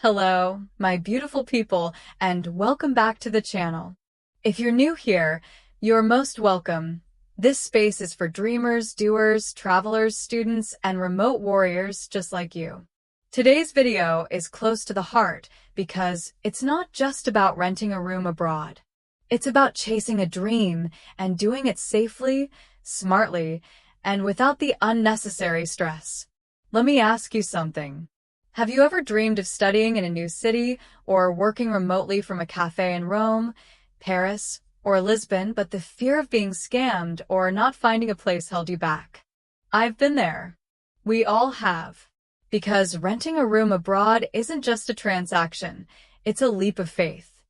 Hello, my beautiful people, and welcome back to the channel. If you're new here, you're most welcome. This space is for dreamers, doers, travelers, students, and remote warriors just like you. Today's video is close to the heart because it's not just about renting a room abroad. It's about chasing a dream and doing it safely, smartly, and without the unnecessary stress. Let me ask you something. Have you ever dreamed of studying in a new city or working remotely from a cafe in Rome, Paris, or Lisbon, but the fear of being scammed or not finding a place held you back? I've been there. We all have. Because renting a room abroad isn't just a transaction, it's a leap of faith.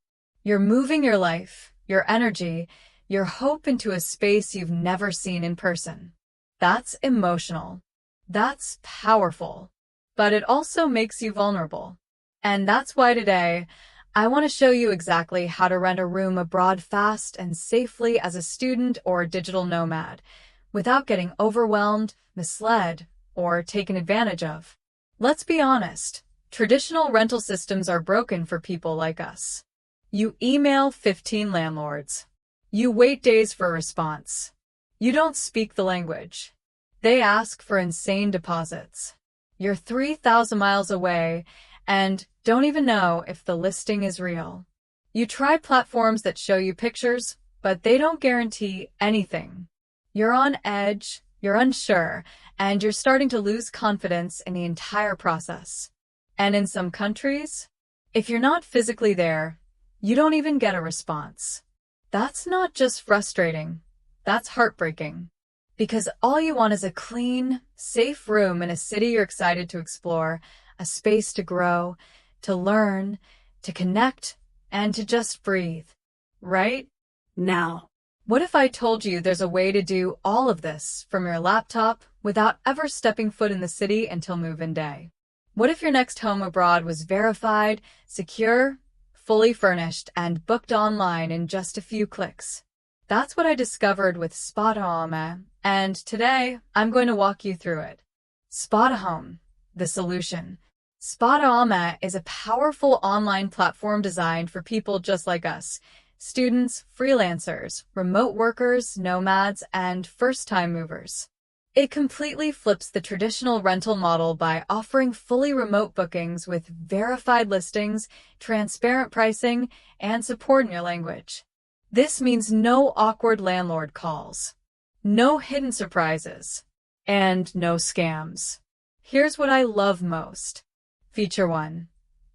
You're moving your life, your energy, your hope into a space you've never seen in person. That's emotional. That's powerful. But it also makes you vulnerable. And that's why today, I want to show you exactly how to rent a room abroad fast and safely as a student or digital nomad, without getting overwhelmed, misled, or taken advantage of. Let's be honest, traditional rental systems are broken for people like us. You email 15 landlords. You wait days for a response. You don't speak the language. They ask for insane deposits. You're 3,000 miles away and don't even know if the listing is real. You try platforms that show you pictures, but they don't guarantee anything. You're on edge, you're unsure, and you're starting to lose confidence in the entire process. And in some countries, if you're not physically there, you don't even get a response. That's not just frustrating, that's heartbreaking. Because all you want is a clean, safe room in a city you're excited to explore, a space to grow, to learn, to connect, and to just breathe. Right? Now, what if I told you there's a way to do all of this from your laptop without ever stepping foot in the city until move-in day? What if your next home abroad was verified, secure, fully furnished, and booked online in just a few clicks? That's what I discovered with Spot Home, and today I'm going to walk you through it. Spot Home, the solution. Spot Home is a powerful online platform designed for people just like us, students, freelancers, remote workers, nomads, and first-time movers. It completely flips the traditional rental model by offering fully remote bookings with verified listings, transparent pricing, and support in your language. This means no awkward landlord calls, no hidden surprises, and no scams. Here's what I love most. Feature 1.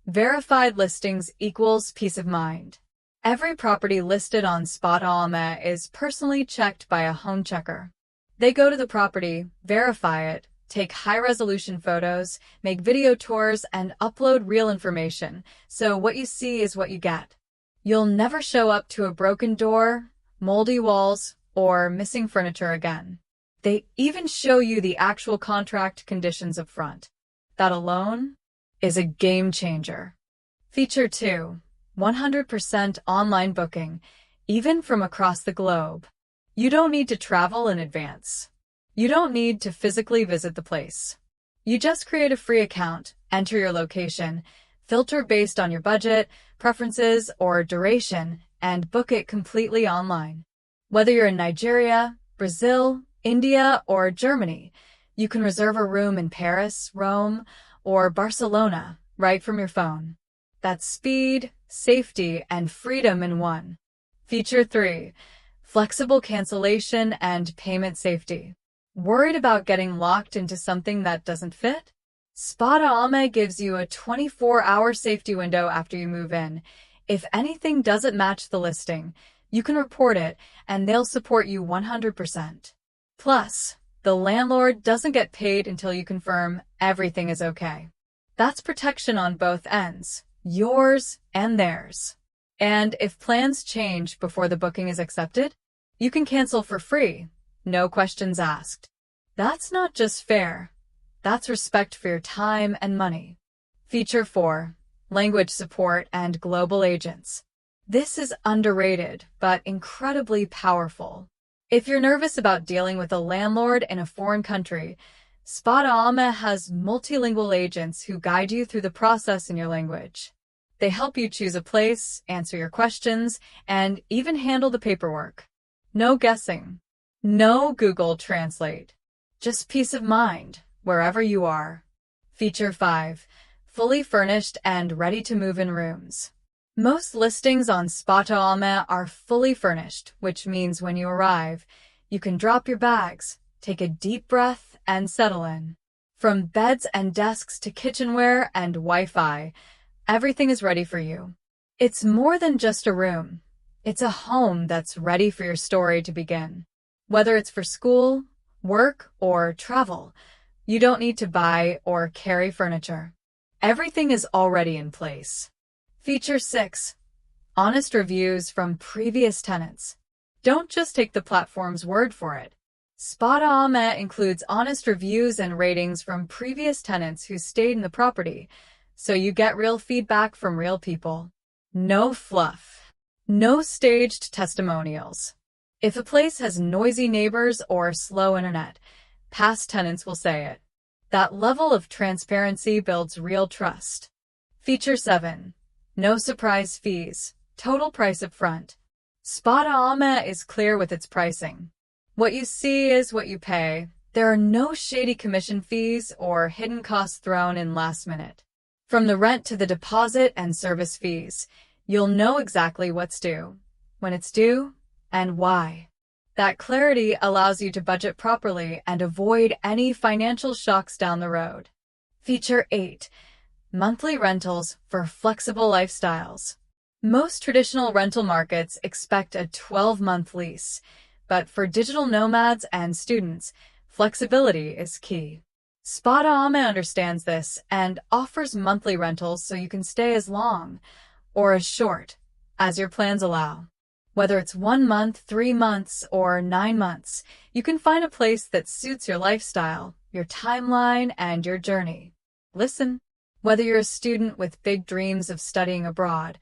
Verified listings equals peace of mind. Every property listed on Spot Home is personally checked by a home checker. They go to the property, verify it, take high-resolution photos, make video tours, and upload real information, so what you see is what you get. You'll never show up to a broken door, moldy walls, or missing furniture again. They even show you the actual contract conditions up front. That alone is a game changer. Feature 2. 100% online booking, even from across the globe. You don't need to travel in advance. You don't need to physically visit the place. You just create a free account, enter your location, filter based on your budget, preferences, or duration, and book it completely online. Whether you're in Nigeria, Brazil, India, or Germany, you can reserve a room in Paris, Rome, or Barcelona right from your phone. That's speed, safety, and freedom in one. Feature 3. Flexible cancellation and payment safety. Worried about getting locked into something that doesn't fit? Spot Home gives you a 24-hour safety window after you move in. If anything doesn't match the listing, you can report it, and they'll support you 100%. Plus, the landlord doesn't get paid until you confirm everything is okay. That's protection on both ends, yours and theirs. And if plans change before the booking is accepted, you can cancel for free, no questions asked. That's not just fair. That's respect for your time and money. Feature 4. Language support and global agents. This is underrated, but incredibly powerful. If you're nervous about dealing with a landlord in a foreign country, Spot Alma has multilingual agents who guide you through the process in your language. They help you choose a place, answer your questions, and even handle the paperwork. No guessing. No Google Translate. Just peace of mind, wherever you are. Feature 5. Fully furnished and ready to move in rooms. Most listings on Spot Alma are fully furnished, which means when you arrive, you can drop your bags, take a deep breath, and settle in. From beds and desks to kitchenware and Wi-Fi, everything is ready for you. It's more than just a room. It's a home that's ready for your story to begin. Whether it's for school, work, or travel, you don't need to buy or carry furniture. Everything is already in place. Feature 6. Honest reviews from previous tenants. Don't just take the platform's word for it. Spot Alma includes honest reviews and ratings from previous tenants who stayed in the property, so you get real feedback from real people. No fluff. No staged testimonials. If a place has noisy neighbors or slow internet, past tenants will say it. That level of transparency builds real trust. Feature 7. No surprise fees. Total price up front. Spot Alma is clear with its pricing. What you see is what you pay. There are no shady commission fees or hidden costs thrown in last minute. From the rent to the deposit and service fees, you'll know exactly what's due, when it's due, and why. That clarity allows you to budget properly and avoid any financial shocks down the road. Feature 8. Monthly rentals for flexible lifestyles. Most traditional rental markets expect a 12-month lease, but for digital nomads and students, flexibility is key. Spot Alma understands this and offers monthly rentals so you can stay as long or as short as your plans allow. Whether it's 1 month, 3 months, or 9 months, you can find a place that suits your lifestyle, your timeline, and your journey. Listen, whether you're a student with big dreams of studying abroad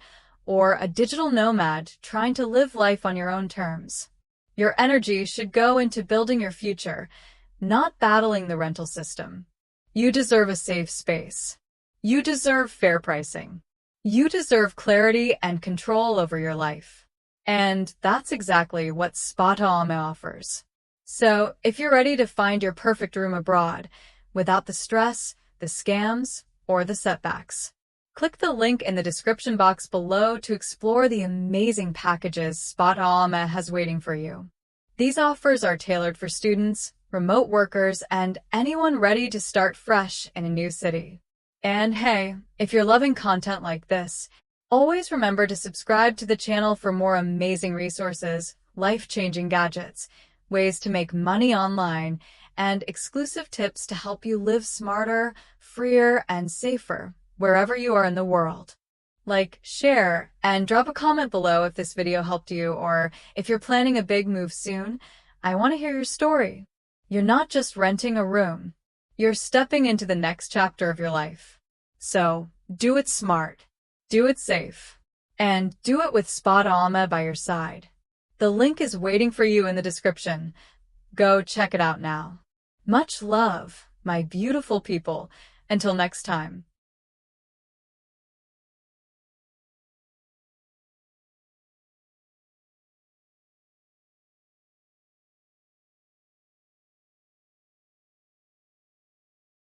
or a digital nomad trying to live life on your own terms, your energy should go into building your future, not battling the rental system. You deserve a safe space. You deserve fair pricing. You deserve clarity and control over your life. And that's exactly what Spot Alma offers. So, if you're ready to find your perfect room abroad, without the stress, the scams, or the setbacks, click the link in the description box below to explore the amazing packages Spot Alma has waiting for you. These offers are tailored for students, remote workers, and anyone ready to start fresh in a new city. And hey, if you're loving content like this, always remember to subscribe to the channel for more amazing resources, life-changing gadgets, ways to make money online, and exclusive tips to help you live smarter, freer, and safer wherever you are in the world. Like, share, and drop a comment below if this video helped you, or if you're planning a big move soon. I want to hear your story. You're not just renting a room. You're stepping into the next chapter of your life. So, do it smart, do it safe, and do it with Spot Alma by your side. The link is waiting for you in the description. Go check it out now. Much love, my beautiful people. Until next time.